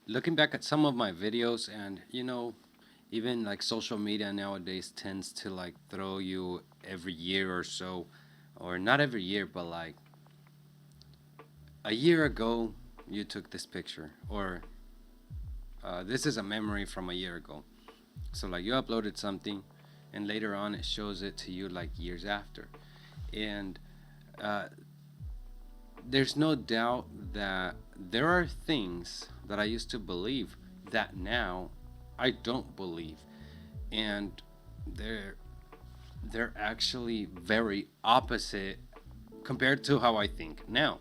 looking back at some of my videos, and even like social media nowadays tends to like throw you every year or so, or not every year, but like a year ago you took this picture, or this is a memory from a year ago. So like you uploaded something, and later on it shows it to you like years after, and uh, there's no doubt that there are things that I used to believe that now I don't believe, and they're they're actually very opposite compared to how I think now.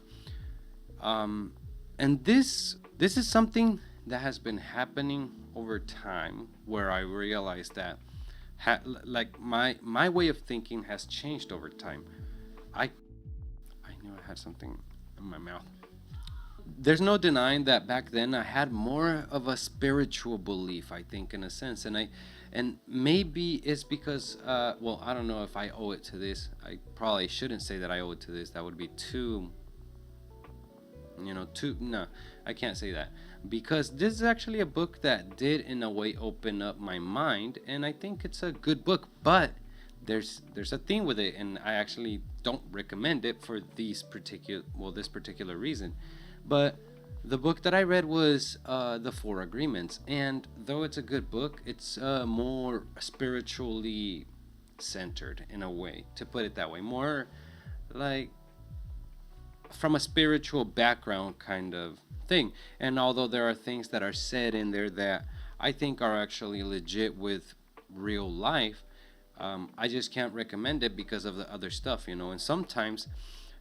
Um, and this is something that has been happening over time, where I realized that like my way of thinking has changed over time. I I knew I had something in my mouth. There's no denying that back then I had more of a spiritual belief, I think, in a sense, and maybe it's because well, I don't know if I owe it to this. I probably shouldn't say that I owe it to this. That would be too, too, no, I can't say that, because this is actually a book that did in a way open up my mind, and I think it's a good book. But there's a thing with it, and I actually don't recommend it for this particular reason. But the book that I read was The Four Agreements, and though it's a good book, it's more spiritually centered in a way, to put it that way, more like from a spiritual background kind of thing. And although there are things that are said in there that I think are actually legit with real life, I just can't recommend it because of the other stuff. And sometimes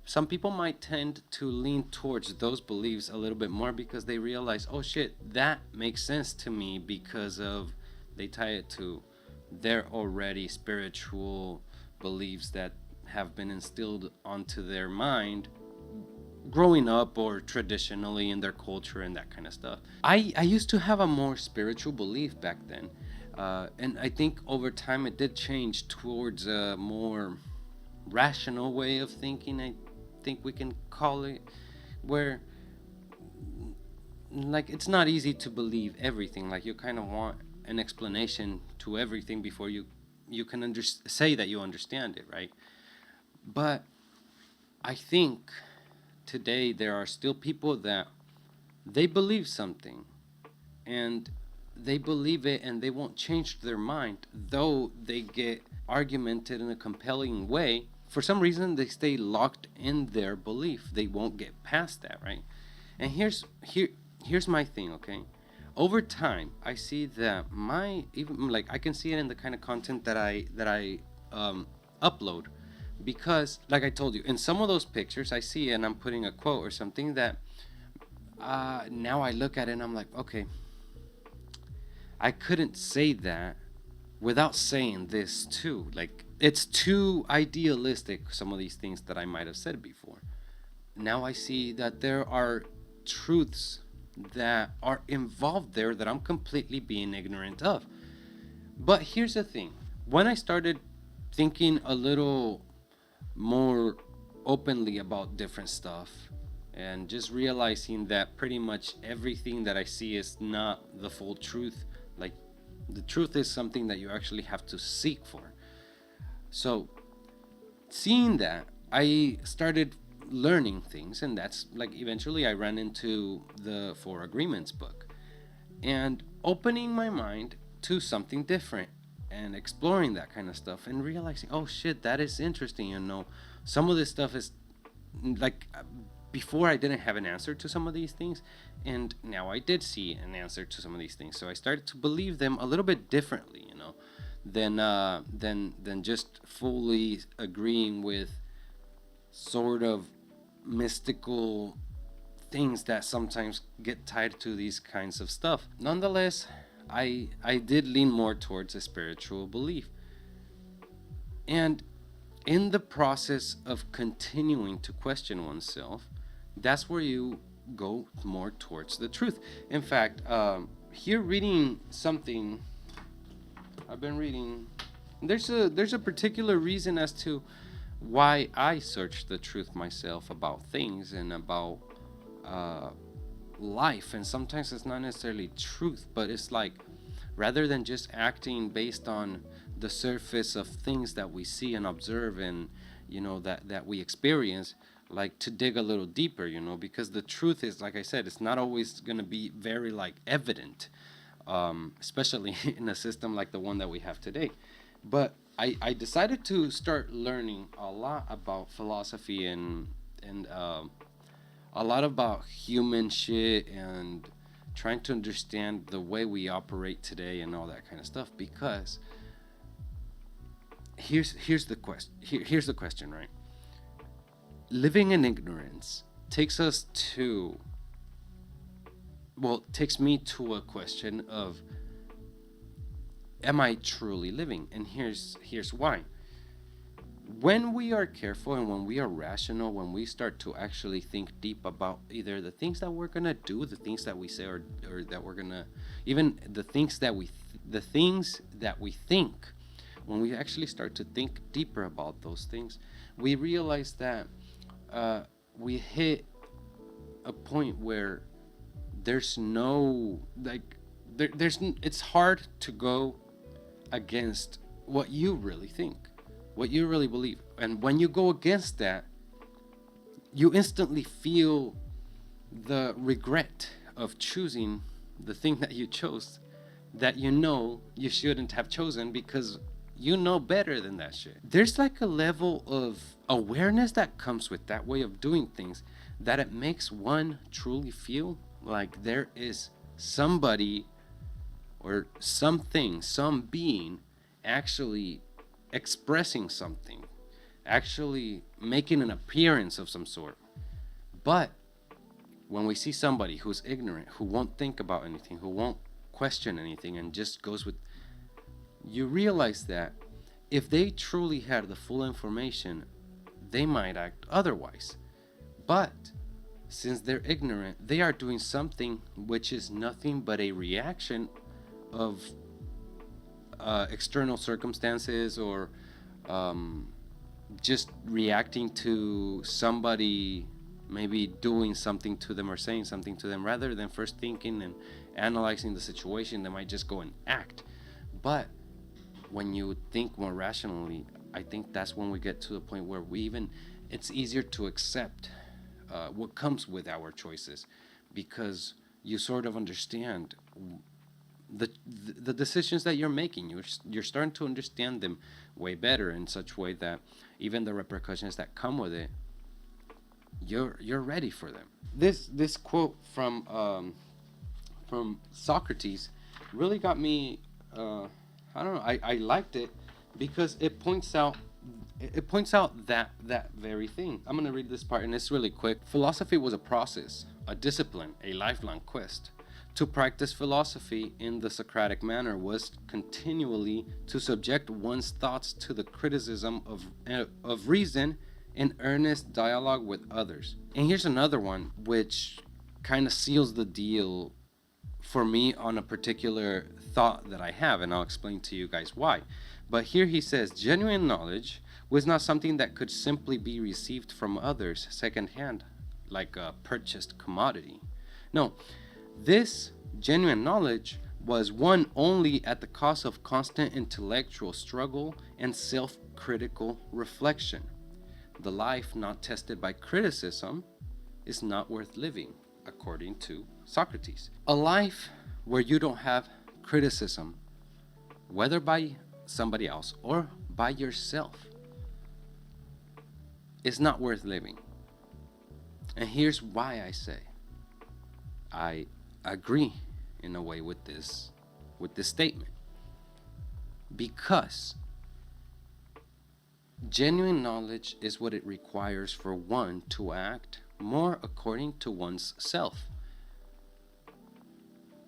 some people might tend to lean towards those beliefs a little bit more because they realize, oh shit, that makes sense to me, because of they tie it to their already spiritual beliefs that have been instilled onto their mind growing up, or traditionally in their culture and that kind of stuff. I used to have a more spiritual belief back then. And I think over time it did change towards a more rational way of thinking, I think we can call it, where like it's not easy to believe everything. Like you kind of want an explanation to everything before you can say that you understand it, right? But I think today there are still people that they believe something, and they believe it, and they won't change their mind, though they get argumented in a compelling way. For some reason they stay locked in their belief, they won't get past that, right? And here's my thing, okay? Over time I see that my even like I can see it in the kind of content that I upload, because like I told you, in some of those pictures I see, and I'm putting a quote or something that now I look at it and I'm like, okay, I couldn't say that without saying this too. Like, it's too idealistic, some of these things that I might have said before. Now I see that there are truths that are involved there that I'm completely being ignorant of. But here's the thing, when I started thinking a little more openly about different stuff, and just realizing that pretty much everything that I see is not the full truth. Like, the truth is something that you actually have to seek for. So, seeing that, I started learning things, and that's like eventually I ran into the Four Agreements book, and opening my mind to something different, and exploring that kind of stuff, and realizing, oh shit, that is interesting. Some of this stuff is like, before I didn't have an answer to some of these things, and now I did see an answer to some of these things. So I started to believe them a little bit differently, than just fully agreeing with sort of mystical things that sometimes get tied to these kinds of stuff. Nonetheless, I did lean more towards a spiritual belief. And in the process of continuing to question oneself, that's where you go more towards the truth. In fact, here reading something I've been reading, there's a particular reason as to why I search the truth myself about things, and about uh, life, and sometimes it's not necessarily truth, but it's like, rather than just acting based on the surface of things that we see and observe, and that we experience, like to dig a little deeper, because the truth is, like I said, it's not always going to be very like evident, especially in a system like the one that we have today. But I decided to start learning a lot about philosophy, and a lot about human shit, and trying to understand the way we operate today and all that kind of stuff. Because here's the question. Here's the question, right? Living in ignorance takes us to, well, takes me to a question of, am I truly living? And here's why. When we are careful and when we are rational, when we start to actually think deep about either the things that we're gonna do, the things that we say, or that we're gonna, even the things that we think, when we actually start to think deeper about those things, we realize that we hit a point where there's no like it's hard to go against what you really think, what you really believe. And when you go against that, you instantly feel the regret of choosing the thing that you chose, that you shouldn't have chosen, because you know better than that shit. There's like a level of awareness that comes with that way of doing things, that it makes one truly feel like there is somebody or something, some being actually expressing something, actually making an appearance of some sort. But when we see somebody who's ignorant, who won't think about anything, who won't question anything, and just goes with, you realize that if they truly had the full information, they might act otherwise. But since they're ignorant, they are doing something which is nothing but a reaction of external circumstances, or just reacting to somebody maybe doing something to them or saying something to them, rather than first thinking and analyzing the situation. They might just go and act. But when you think more rationally, I think that's when we get to the point where it's easier to accept what comes with our choices, because you sort of understand the decisions that you're making. You're starting to understand them way better, in such way that even the repercussions that come with it, you're ready for them. This quote from Socrates really got me. I don't know. I liked it because it points out that very thing. I'm going to read this part, and it's really quick. Philosophy was a process, a discipline, a lifelong quest. To practice philosophy in the Socratic manner was continually to subject one's thoughts to the criticism of reason in earnest dialogue with others. And here's another one which kind of seals the deal for me on a particular thought that I have, and I'll explain to you guys why. But here he says, genuine knowledge was not something that could simply be received from others secondhand, like a purchased commodity. No, this genuine knowledge was won only at the cost of constant intellectual struggle and self-critical reflection. The life not tested by criticism is not worth living, according to Socrates. A life where you don't have criticism, whether by somebody else or by yourself, is not worth living. And here's why I say I agree in a way with this statement. Because genuine knowledge is what it requires for one to act more according to one's self.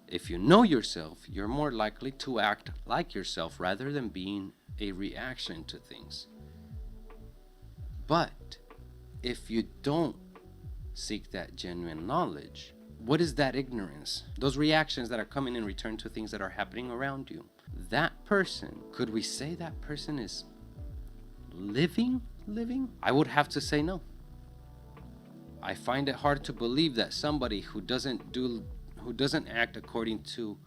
If you know yourself, you're more likely to act like yourself rather than being a reaction to things. But if you don't seek that genuine knowledge, what is that ignorance? Those reactions that are coming in return to things that are happening around you. That person, could we say that person is living? I would have to say no. I find it hard to believe that somebody who doesn't act according to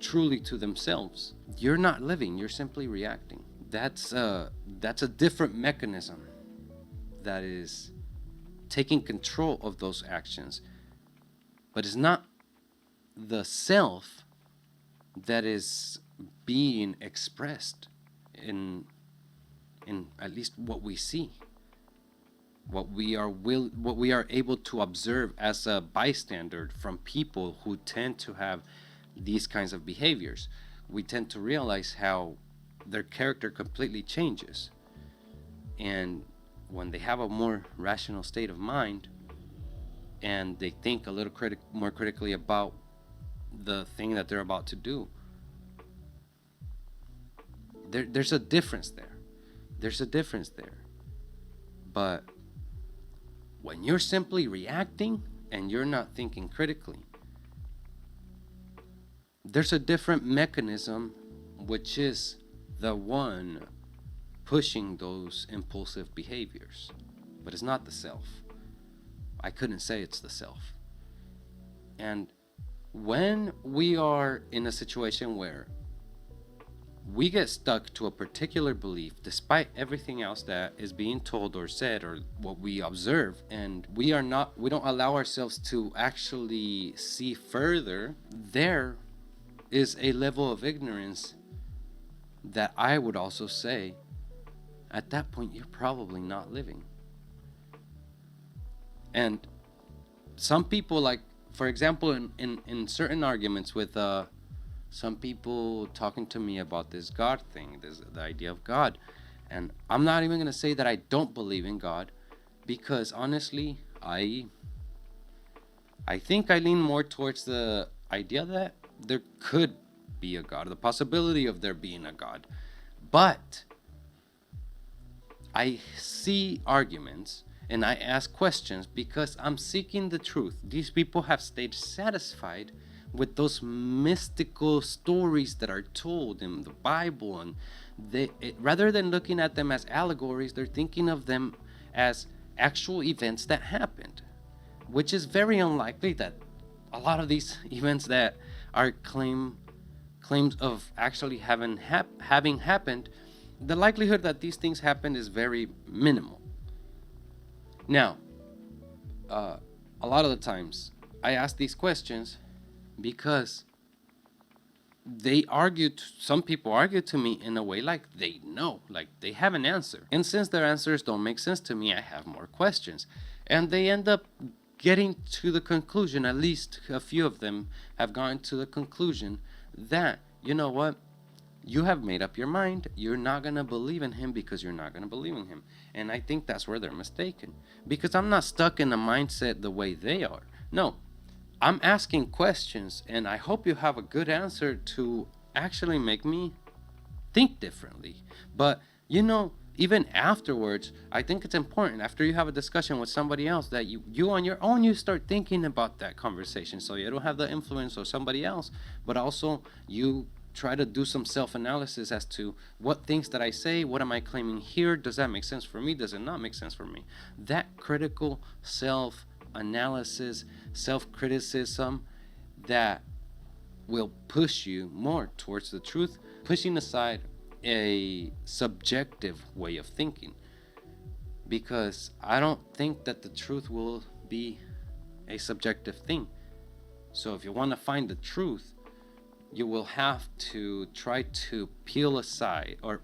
truly to themselves, you're not living, you're simply reacting. That's a different mechanism that is taking control of those actions, but it's not the self that is being expressed in at least what we see, what we are able to observe as a bystander from people who tend to have these kinds of behaviors. We tend to realize how their character completely changes, and when they have a more rational state of mind and they think a little more critically about the thing that they're about to do, there's a difference there. There's a difference there. But when you're simply reacting and you're not thinking critically, there's a different mechanism, which is the one pushing those impulsive behaviors. But it's not the self. I couldn't say it's the self. And when we are in a situation where we get stuck to a particular belief despite everything else that is being told or said or what we observe, and we don't allow ourselves to actually see further, there is a level of ignorance that I would also say at that point you're probably not living. And some people, like for example in certain arguments with some people talking to me about this God thing, the idea of God. And I'm not even going to say that I don't believe in God, because honestly, I think I lean more towards the idea that there could be a God, the possibility of there being a God. But I see arguments and I ask questions because I'm seeking the truth. These people have stayed satisfied with those mystical stories that are told in the Bible, and rather than looking at them as allegories, they're thinking of them as actual events that happened, which is very unlikely that a lot of these events that are claims of actually having happened, the likelihood that these things happened is very minimal. Now, a lot of the times I ask these questions because some people argue to me in a way like they know, like they have an answer. And since their answers don't make sense to me, I have more questions. And they end up getting to the conclusion, at least a few of them have gotten to the conclusion that, you know what, you have made up your mind. You're not going to believe in him because you're not going to believe in him. And I think that's where they're mistaken. Because I'm not stuck in a mindset the way they are. No, I'm asking questions, and I hope you have a good answer to actually make me think differently. But, even afterwards, I think it's important after you have a discussion with somebody else that you on your own, you start thinking about that conversation. So you don't have the influence of somebody else, but also you try to do some self-analysis as to what things that I say, what am I claiming here? Does that make sense for me? Does it not make sense for me? That critical self-analysis, self-criticism that will push you more towards the truth, pushing aside a subjective way of thinking. Because I don't think that the truth will be a subjective thing. So if you want to find the truth, you will have to try to peel aside, or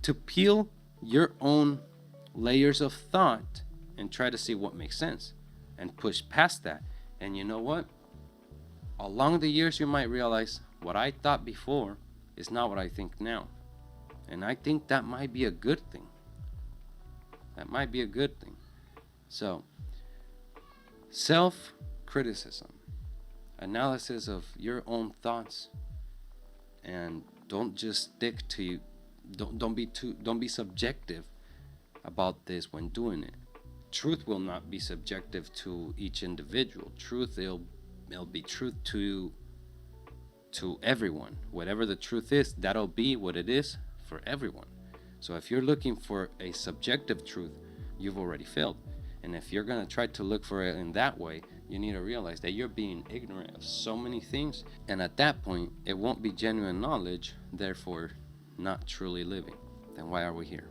to peel your own layers of thought and try to see what makes sense and push past that. And you know what? Along the years, you might realize what I thought before is not what I think now. And I think that might be a good thing. That might be a good thing. So, self-criticism, analysis of your own thoughts, and don't just stick to don't be subjective about this when doing it. Truth will not be subjective to each individual. Truth, it'll be truth to everyone. Whatever the truth is, that'll be what it is for everyone. So if you're looking for a subjective truth, you've already failed. And if you're going to try to look for it in that way, you need to realize that you're being ignorant of so many things. And at that point, it won't be genuine knowledge, therefore not truly living. Then why are we here?